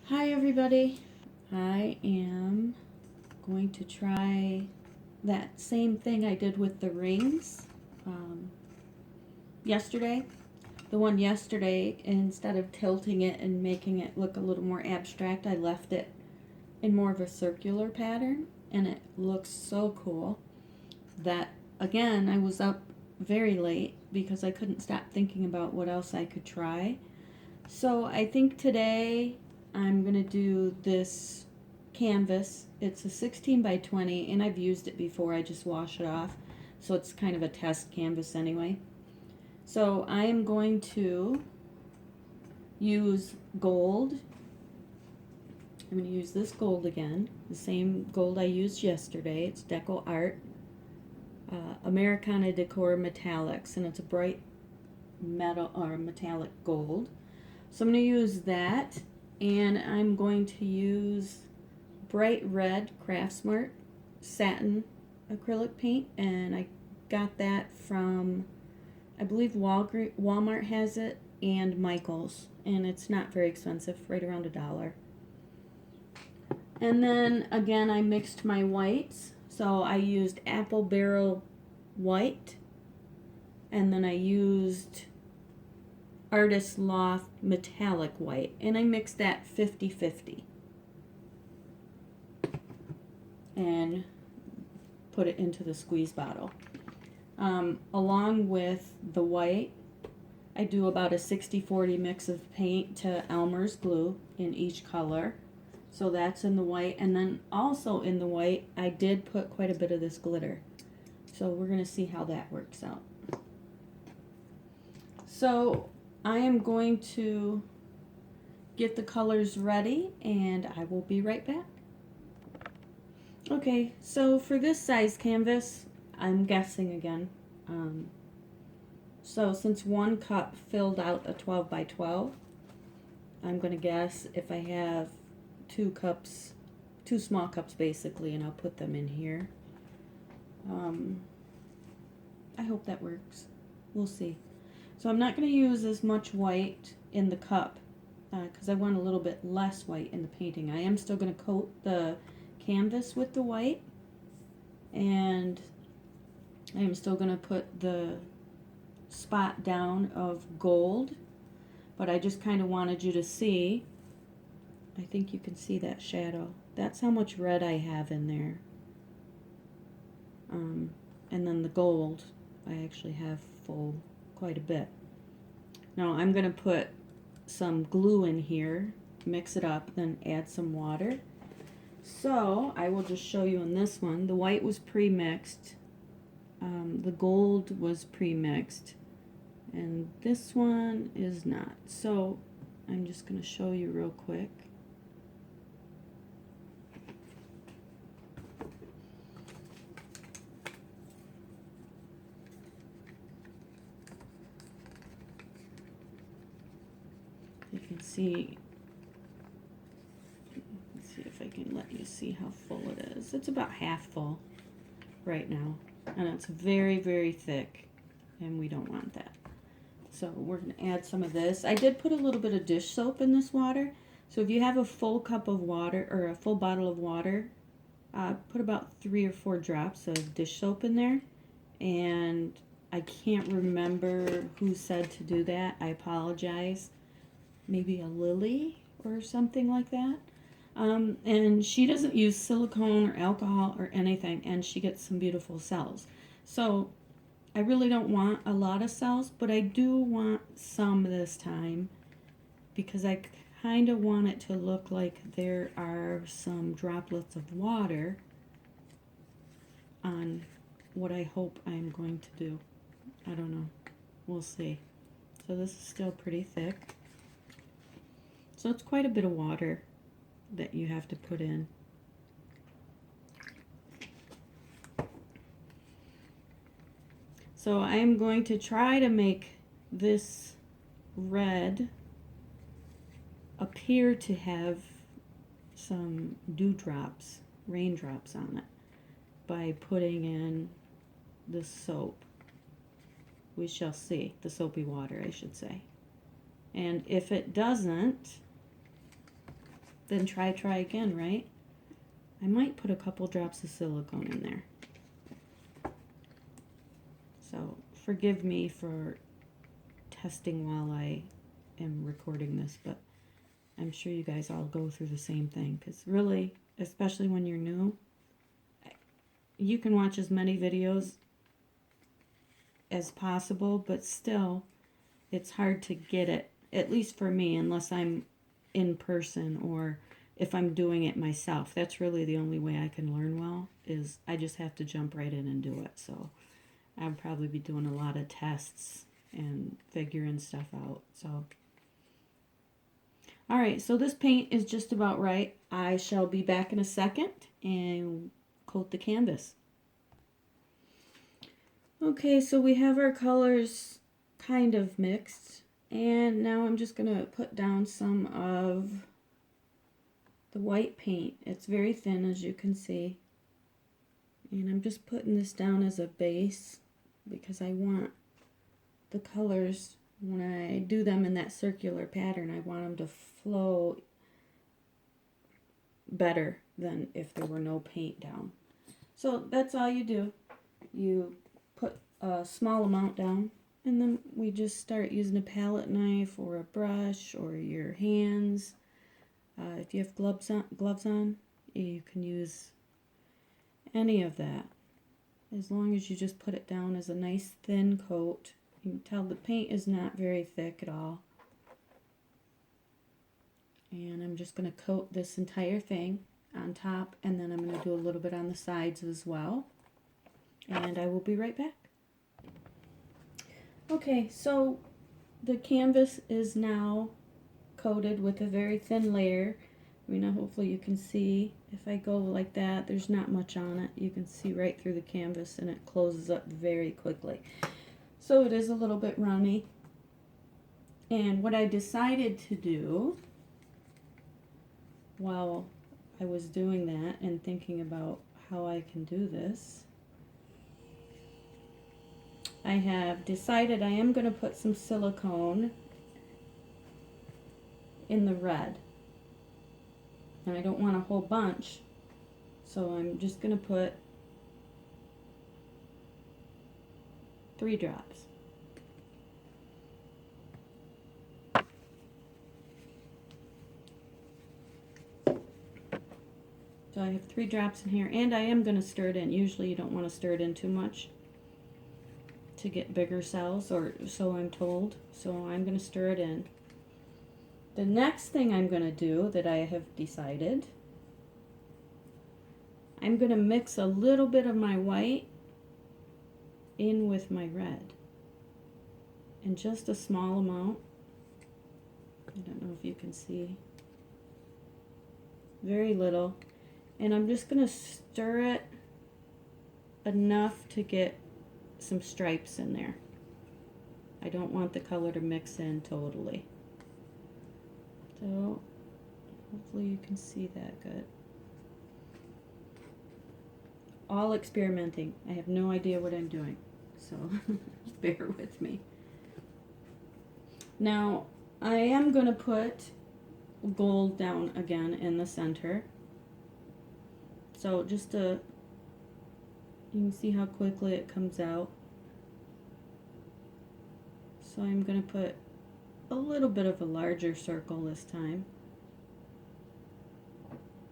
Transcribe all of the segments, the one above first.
Hi everybody. I am going to try that same thing I did with the rings yesterday. The one yesterday, instead of tilting it and making it look a little more abstract, I left it in more of a circular pattern, and it looks so cool that, again, I was up very late because I couldn't stop thinking about what else I could try. So I think today I'm going to do this canvas. It's a 16 by 20, and I've used it before. I just wash it off. So it's kind of a test canvas anyway. So I am going to use gold. I'm going to use this gold again, the same gold I used yesterday. It's Deco Art Americana Decor Metallics, and it's a bright metal or metallic gold. So I'm going to use that, and I'm going to use bright red Craftsmart satin acrylic paint, and I got that from, I believe Walmart has it, and Michael's, and it's not very expensive, right around $1. And then again, I mixed my whites, so I used Apple Barrel white, and then I used Artist Loft metallic white, and I mixed that 50-50 and put it into the squeeze bottle. Along with the white, I do about a 60-40 mix of paint to Elmer's glue in each color. So that's in the white, and then also in the white I did put quite a bit of this glitter. So we're going to see how that works out. So I am going to get the colors ready, and I will be right back. Okay, so for this size canvas, I'm guessing again. So since 1 cup filled out a 12 by 12, I'm going to guess if I have 2 cups, 2 small cups basically, and I'll put them in here. I hope that works. We'll see. So I'm not going to use as much white in the cup because I want a little bit less white in the painting. I am still going to coat the canvas with the white, and I am still going to put the spot down of gold, but I just kind of wanted you to see. I think you can see that shadow. That's how much red I have in there. And then the gold, I actually have full quite a bit. Now I'm going to put some glue in here, mix it up, then add some water. So I will just show you in this one. The white was pre-mixed, the gold was pre-mixed, and this one is not. So I'm just going to show you real quick. You can see, let's see if I can let you see how full it is. It's about half full right now, and it's very, very thick, and we don't want that. So we're going to add some of this. I did put a little bit of dish soap in this water, so if you have a full cup of water or a full bottle of water, put about 3 or 4 drops of dish soap in there. And I can't remember who said to do that. I apologize. Maybe a Lily or something like that. And she doesn't use silicone or alcohol or anything, and she gets some beautiful cells. So I really don't want a lot of cells, but I do want some this time because I kind of want it to look like there are some droplets of water on what I hope I'm going to do. I don't know. We'll see. So this is still pretty thick. So it's quite a bit of water that you have to put in. So I am going to try to make this red appear to have some dewdrops, raindrops on it by putting in the soap. We shall see. The soapy water, I should say. And if it doesn't, then try again, right? I might put a couple drops of silicone in there. So forgive me for testing while I am recording this, but I'm sure you guys all go through the same thing, because really, especially when you're new, you can watch as many videos as possible, but still, it's hard to get it, at least for me, unless I'm in person or if I'm doing it myself. That's really the only way I can learn well, is I just have to jump right in and do it. So I'll probably be doing a lot of tests and figuring stuff out. So, all right, so this paint is just about right. I shall be back in a second and coat the canvas. Okay, so we have our colors kind of mixed, and now I'm just going to put down some of the white paint. It's very thin, as you can see, and I'm just putting this down as a base because I want the colors, when I do them in that circular pattern, I want them to flow better than if there were no paint down. So that's all you do. You put a small amount down, and then we just start using a palette knife or a brush or your hands. If you have gloves on, you can use any of that. As long as you just put it down as a nice thin coat. You can tell the paint is not very thick at all. And I'm just going to coat this entire thing on top, and then I'm going to do a little bit on the sides as well. And I will be right back. Okay, so the canvas is now coated with a very thin layer. I mean, hopefully you can see, if I go like that, there's not much on it. You can see right through the canvas, and it closes up very quickly. So it is a little bit runny. And what I decided to do while I was doing that and thinking about how I can do this, I have decided I am going to put some silicone in the red. And I don't want a whole bunch, so I'm just going to put 3 drops. So I have 3 drops in here, and I am going to stir it in. Usually you don't want to stir it in too much to get bigger cells, or so I'm told. So I'm going to stir it in. The next thing I'm going to do that I have decided, I'm going to mix a little bit of my white in with my red. And just a small amount. I don't know if you can see. Very little. And I'm just going to stir it enough to get some stripes in there. I don't want the color to mix in totally. So hopefully you can see that good. All experimenting. I have no idea what I'm doing, so bear with me. Now I am going to put gold down again in the center. So just you can see how quickly it comes out. So I'm going to put a little bit of a larger circle this time,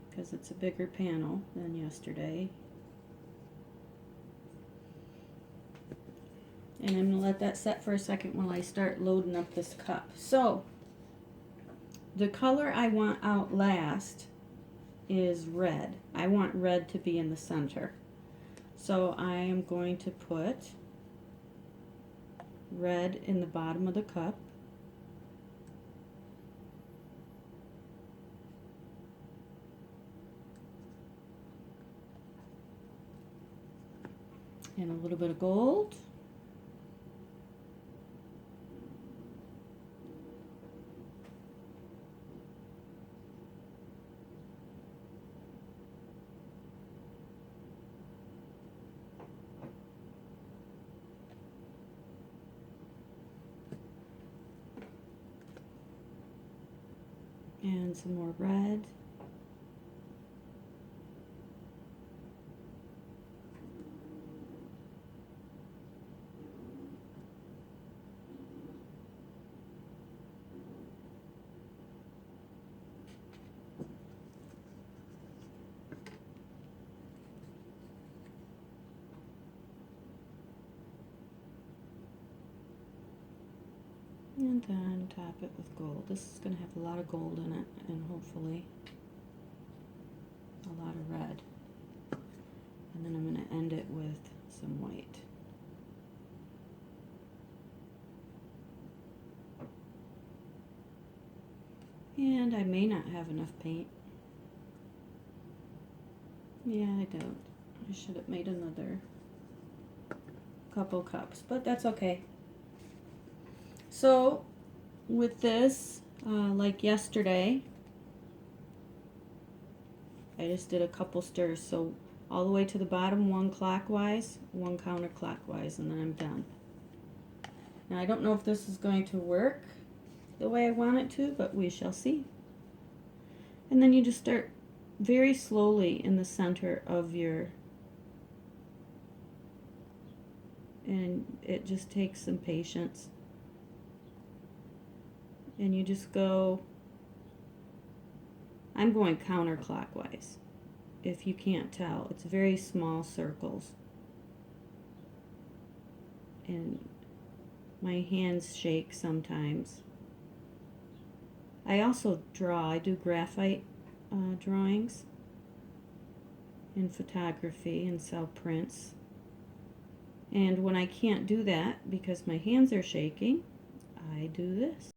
because it's a bigger panel than yesterday. And I'm going to let that set for a second while I start loading up this cup. So the color I want out last is red. I want red to be in the center. So I am going to put red in the bottom of the cup. And a little bit of gold. And some more red. And then top it with gold. This is going to have a lot of gold in it, and hopefully a lot of red. And then I'm going to end it with some white. And I may not have enough paint. Yeah, I don't. I should have made another couple cups, but that's okay. So with this, like yesterday, I just did a couple stirs. So all the way to the bottom, one clockwise, one counterclockwise, and then I'm done. Now I don't know if this is going to work the way I want it to, but we shall see. And then you just start very slowly in the center of your, and it just takes some patience. And you just go, I'm going counterclockwise. If you can't tell, it's very small circles. And my hands shake sometimes. I also draw. I do graphite drawings in photography and sell prints. And when I can't do that because my hands are shaking, I do this.